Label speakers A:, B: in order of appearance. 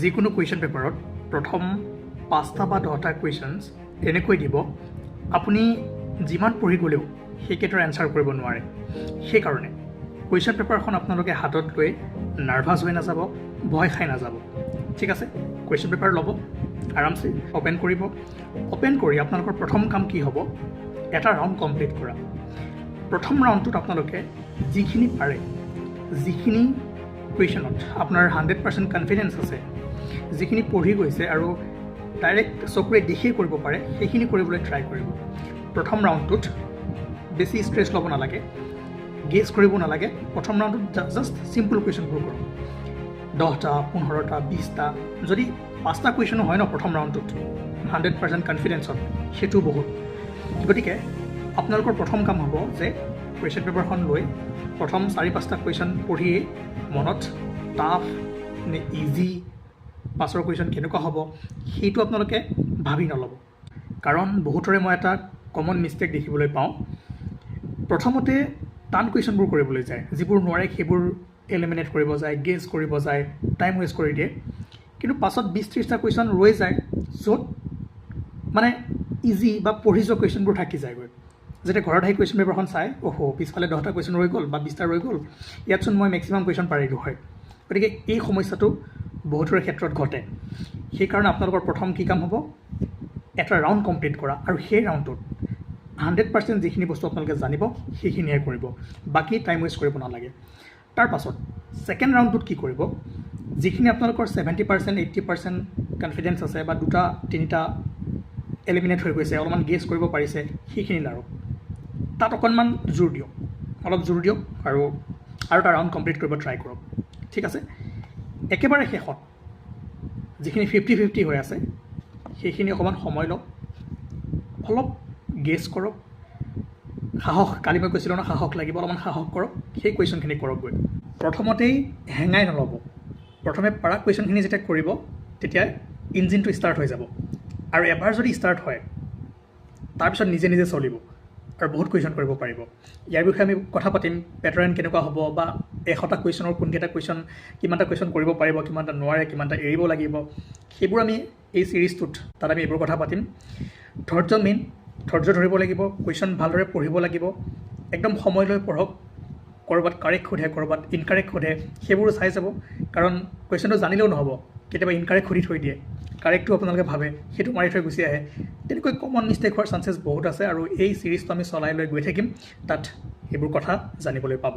A: যিকোনো কুৱেশ্যন পেপাৰত প্ৰথম 5টা বা 10টা কুৱেশ্যনছ এনেকৈ দিব আপুনি যিমান পঢ়ি গ'লেও সেইকেইটাৰ এনচাৰ কৰিব নোৱাৰে। সেইকাৰণে কুৱেশ্যন পেপাৰখন আপোনালোকে হাতত লৈ নাৰ্ভাছ হৈ নাযাব, ভয় খাই নাযাব। ঠিক আছে, কুৱেশ্যন পেপাৰ ল'ব, আৰামছে অ'পেন কৰিব। অ'পেন কৰি আপোনালোকৰ প্ৰথম কাম কি হ'ব, এটা ৰাউণ্ড কমপ্লিট কৰা। প্ৰথম ৰাউণ্ডটোত আপোনালোকে যিখিনি পাৰে, যিখিনি কুৱেশ্যনত আপোনাৰ 100% কনফিডেঞ্চ আছে, যিখিনি পঢ়ি গৈছে আৰু ডাইৰেক্ট চকুৰে দেখিয়ে কৰিব পাৰে, সেইখিনি কৰিবলৈ ট্ৰাই কৰিব। প্ৰথম ৰাউণ্ডটোত বেছি ষ্ট্ৰেছ ল'ব নালাগে, গেছ কৰিব নালাগে। প্ৰথম ৰাউণ্ডটোত জাষ্ট চিম্পল কুৱেশ্যনবোৰ কৰক। 10টা, 15টা, 20টা, যদি 5টা কুৱেশ্যনো হয় ন প্ৰথম ৰাউণ্ডটোত 100% কনফিডেঞ্চত, সেইটো বহুত। গতিকে আপোনালোকৰ প্ৰথম কাম হ'ব যে কুৱেশ্যন পেপাৰখন লৈ প্ৰথম 4-5টা কুৱেশ্যন পঢ়িয়ে মনত টাফ নে ইজি, পাছৰ কুৱেশ্যন কেনেকুৱা হ'ব সেইটো আপোনালোকে ভাবি নল'ব। কাৰণ বহুতৰে মই এটা কমন মিষ্টেক দেখিবলৈ পাওঁ, প্ৰথমতে টান কুৱেশ্যনবোৰ কৰিবলৈ যায়, যিবোৰ নোৱাৰে সেইবোৰ এলিমিনেট কৰিব যায়, গেছ কৰিব যায়, টাইম ৱেষ্ট কৰি দিয়ে। কিন্তু পাছত 20-30টা কুৱেশ্যন ৰৈ যায়, য'ত মানে ইজি বা পঢ়ি যোৱা কুৱেশ্যনবোৰ থাকি যায়গৈ। যেতিয়া ঘৰত আহি কুৱেশ্যন পেপাৰখন চাই, পিছফালে 10টা কুৱেশ্যন ৰৈ গ'ল বা 20টা ৰৈ গ'ল, ইয়াতচোন মই মেক্সিমাম কুৱেশ্যন পাৰিলোঁ হয়। গতিকে এই সমস্যাটো বহুতৰে ক্ষেত্ৰত ঘটে। সেইকাৰণে আপোনালোকৰ প্ৰথম কি কাম হ'ব, এটা ৰাউণ্ড কমপ্লিট কৰা, আৰু সেই ৰাউণ্ডটোত 100% যিখিনি বস্তু আপোনালোকে জানিব সেইখিনিহে কৰিব, বাকী টাইম ৱেষ্ট কৰিব নালাগে। তাৰপাছত ছেকেণ্ড ৰাউণ্ডটোত কি কৰিব, যিখিনি আপোনালোকৰ 70%, 80% কনফিডেঞ্চ আছে বা 2-3টা এলিমিনেট হৈ গৈছে, অলপমান গেছ কৰিব পাৰিছে, সেইখিনি লাৰক। তাত অকণমান জোৰ দিয়ক, অলপ জোৰ দিয়ক আৰু এটা ৰাউণ্ড কমপ্লিট কৰিব ট্ৰাই কৰক। ঠিক আছে, একেবাৰে শেষত যিখিনি 50-50 হৈ আছে সেইখিনি অকণমান সময় লওক, অলপ গেছ কৰক, সাহস, কালি মই কৈছিলোঁ ন সাহস লাগিব, অলপমান সাহস কৰক, সেই কুৱেশ্যনখিনি কৰকগৈ। প্ৰথমতেই হেঙাই নল'ব। প্ৰথমে পাৰা কুৱেশ্যনখিনি যেতিয়া কৰিব তেতিয়া ইঞ্জিনটো ষ্টাৰ্ট হৈ যাব, আৰু এবাৰ যদি ষ্টাৰ্ট হয় তাৰপিছত নিজে নিজে চলিব আৰু বহুত কুৱেশ্যন কৰিব পাৰিব। ইয়াৰ বিষয়ে আমি কথা পাতিম, পেটাৰ্ণ কেনেকুৱা হ'ব বা 100টা কুৱেশ্যনৰ কোনকেইটা কুৱেশ্যন, কিমানটা কুৱেশ্যন কৰিব পাৰিব, কিমানটা নোৱাৰে, কিমানটা এৰিব লাগিব, সেইবোৰ আমি এই ছিৰিজটোত তাত আমি এইবোৰ কথা পাতিম। ধৈৰ্য মেইন, ধৈৰ্য ধৰিব লাগিব, কুৱেশ্যন ভালদৰে পঢ়িব লাগিব, একদম সময় লৈ পঢ়ক। ক'ৰবাত কাৰেক্ট সোধে, ক'ৰবাত ইনকাৰেক্ট সোধে, সেইবোৰো চাই যাব। কাৰণ কুৱেশ্যনটো জানিলেও নহ'ব, কেতিয়াবা ইনকাৰেক্ট সুধি থৈ দিয়ে, কাৰেক্টটো আপোনালোকে ভাবে, সেইটো মাৰি থৈ গুচি আহে। তেনেকৈ কমন মিষ্টেক হোৱাৰ চান্সেছ বহুত আছে, আৰু এই ছিৰিজটো আমি চলাই লৈ গৈ থাকিম, তাত সেইবোৰ কথা জানিবলৈ পাব।